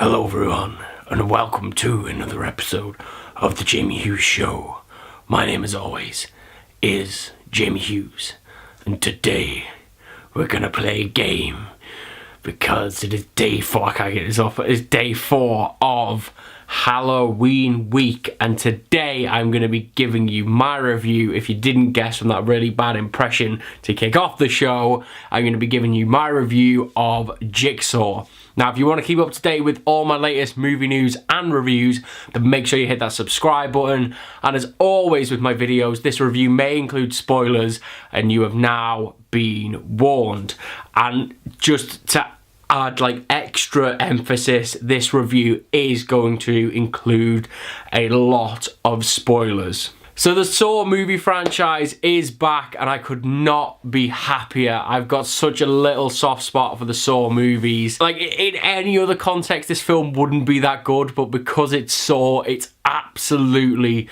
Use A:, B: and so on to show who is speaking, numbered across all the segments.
A: Hello everyone, and welcome to another episode of The Jamie Hughes Show. My name, as always, is Jamie Hughes, and today we're gonna play a game because it is day 4, I can't get this off, it's day 4 of Halloween week, and today I'm going to be giving you my review. If you didn't guess from that really bad impression to kick off the show, I'm going to be giving you my review of Jigsaw. Now, if you want to keep up to date with all my latest movie news and reviews, then make sure you hit that subscribe button. And as always with my videos, this review may include spoilers, and you have now been warned. And just to add like extra emphasis, this review is going to include a lot of spoilers. So the Saw movie franchise is back, and I could not be happier. I've got such a little soft spot for the Saw movies. Like, in any other context, this film wouldn't be that good, but because it's Saw, it's absolutely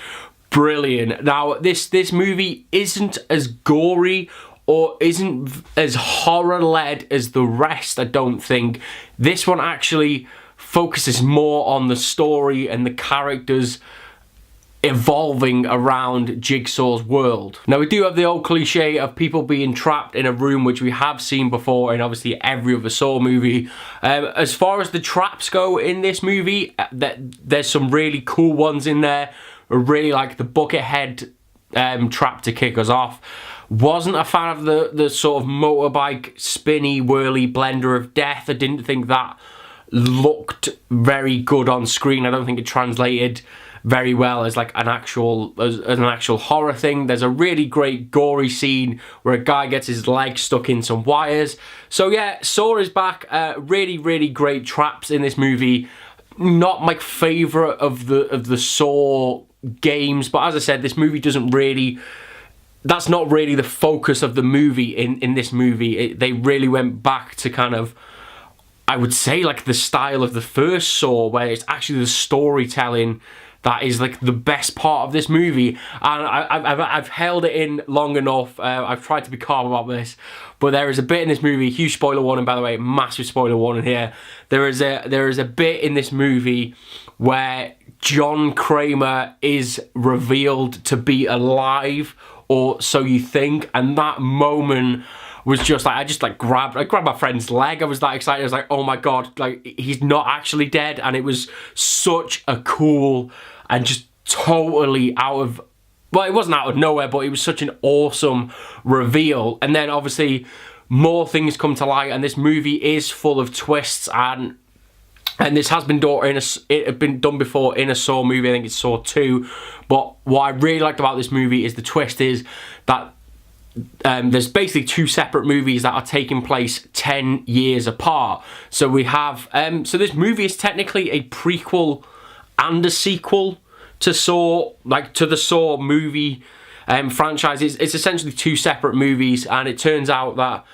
A: brilliant. Now, this movie isn't as gory or isn't as horror-led as the rest, I don't think. This one actually focuses more on the story and the characters evolving around Jigsaw's world. Now, we do have the old cliche of people being trapped in a room, which we have seen before in obviously every other Saw movie. As far as the traps go in this movie, there's some really cool ones in there. I really like the bucket head trap to kick us off. Wasn't a fan of the sort of motorbike spinny whirly blender of death. I didn't think that looked very good on screen. I don't think it translated very well as like an actual horror thing. There's a really great gory scene where a guy gets his leg stuck in some wires. So yeah, Saw is back. Really great traps in this movie. Not my favorite of the Saw games, but as I said, this movie doesn't really. That's not really the focus of the movie in this movie. They really went back to kind of, I would say, like the style of the first Saw, where it's actually the storytelling that is like the best part of this movie. And I've held it in long enough. I've tried to be calm about this, but there is a bit in this movie, huge spoiler warning by the way, massive spoiler warning here. There is a bit in this movie where John Kramer is revealed to be alive, or so you think, and that moment was just like, I grabbed my friend's leg. I was that excited. I was like, oh my god, like he's not actually dead. And it was such a cool and just totally out of, well, it wasn't out of nowhere, but it was such an awesome reveal. And then obviously more things come to light, and this movie is full of twists, and this has been done before in a Saw movie. I think it's Saw 2. But what I really liked about this movie is the twist is that there's basically 2 separate movies that are taking place 10 years apart. So we have, so this movie is technically a prequel and a sequel to Saw, like to the Saw movie franchise. It's essentially 2 separate movies, and it turns out that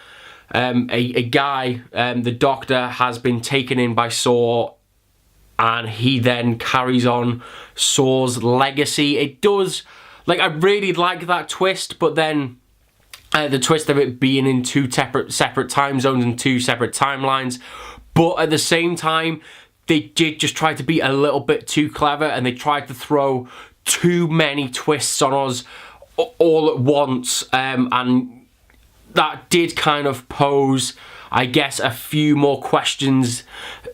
A: a guy, the doctor, has been taken in by Saw, and he then carries on Saw's legacy. It does, like, I really like that twist, but then the twist of it being in 2 separate time zones and 2 separate timelines. But at the same time, they did just try to be a little bit too clever, and they tried to throw too many twists on us all at once, and that did kind of pose, I guess, a few more questions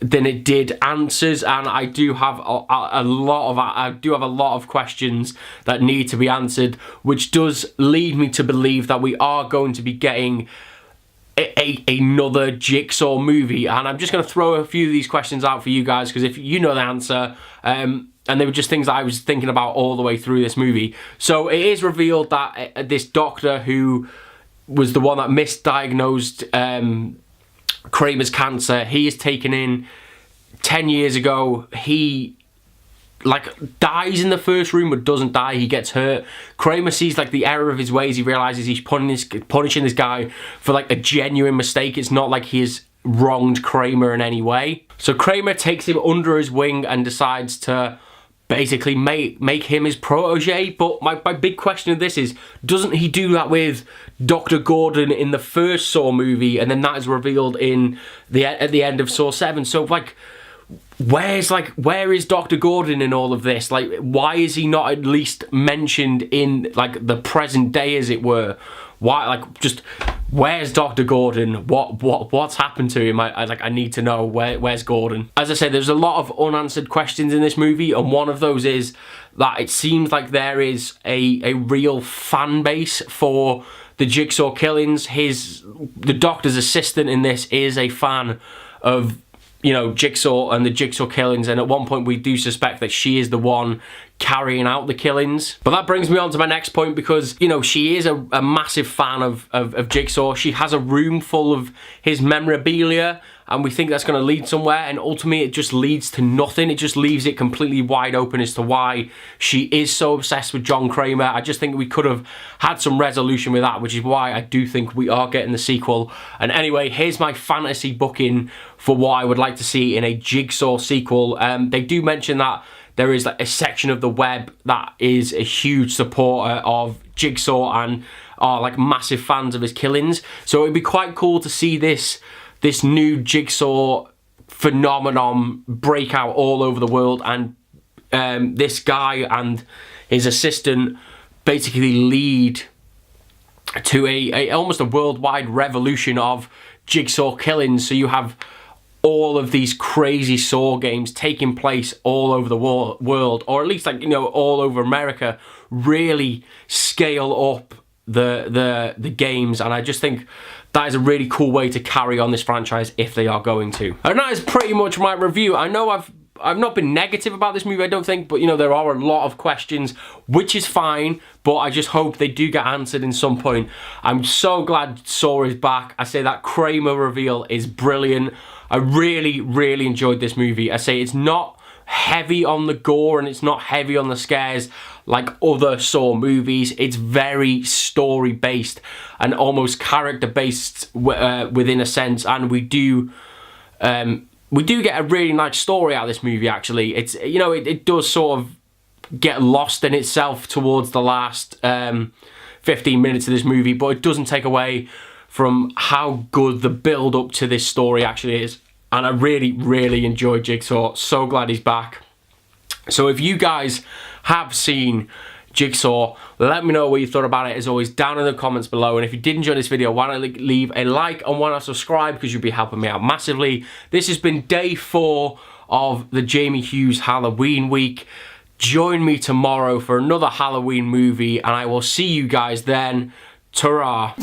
A: than it did answers, and I do have a lot of questions that need to be answered, which does lead me to believe that we are going to be getting another Jigsaw movie. And I'm just going to throw a few of these questions out for you guys, because if you know the answer, and they were just things that I was thinking about all the way through this movie. So it is revealed that this doctor who was the one that misdiagnosed Kramer's cancer, he is taken in 10 years ago. He like dies in the first room but doesn't die, he gets hurt. Kramer sees like the error of his ways. He realizes he's punishing this guy for like a genuine mistake. It's not like he has wronged Kramer in any way. So Kramer takes him under his wing and decides to basically make him his protege. But my big question of this is, doesn't he do that with Dr. Gordon in the first Saw movie, and then that is revealed in at the end of Saw 7? So like, where is Dr. Gordon in all of this? Like, why is he not at least mentioned in, like, the present day, as it were? Why, like, just, where's Dr. Gordon? What's happened to him? I need to know, where's Gordon? As I said, there's a lot of unanswered questions in this movie, and one of those is that it seems like there is a real fan base for the Jigsaw killings. The Doctor's assistant in this is a fan of, you know, Jigsaw and the Jigsaw killings, and at one point we do suspect that she is the one carrying out the killings. But that brings me on to my next point, because, you know, she is a massive fan of Jigsaw. She has a room full of his memorabilia, and we think that's going to lead somewhere, and ultimately it just leads to nothing. It just leaves it completely wide open as to why she is so obsessed with John Kramer. I just think we could have had some resolution with that, which is why I do think we are getting the sequel. And anyway, here's my fantasy booking for what I would like to see in a Jigsaw sequel. They do mention that there is like a section of the web that is a huge supporter of Jigsaw and are like massive fans of his killings. So it'd be quite cool to see this new Jigsaw phenomenon break out all over the world, and this guy and his assistant basically lead to a almost a worldwide revolution of Jigsaw killings. So you have all of these crazy Saw games taking place all over the world, or at least, like, you know, all over America, really scale up the games. And I just think that is a really cool way to carry on this franchise if they are going to. And that is pretty much my review. I know I've not been negative about this movie, I don't think, but, you know, there are a lot of questions, which is fine, but I just hope they do get answered in some point. I'm so glad Saw is back. I say that Kramer reveal is brilliant. I really, really enjoyed this movie. I say it's not heavy on the gore and it's not heavy on the scares like other Saw movies. It's very story based and almost character based within a sense, and we do get a really nice story out of this movie. Actually, it's, you know, it does sort of get lost in itself towards the last 15 minutes of this movie, but it doesn't take away from how good the build up to this story actually is. And I really, really enjoyed Jigsaw. So glad he's back. So if you guys have seen Jigsaw, let me know what you thought about it, as always, down in the comments below. And if you did enjoy this video, why not leave a like and why not subscribe, because you'll be helping me out massively. This has been day 4 of the Jamie Hughes Halloween week. Join me tomorrow for another Halloween movie, and I will see you guys then. Ta-ra.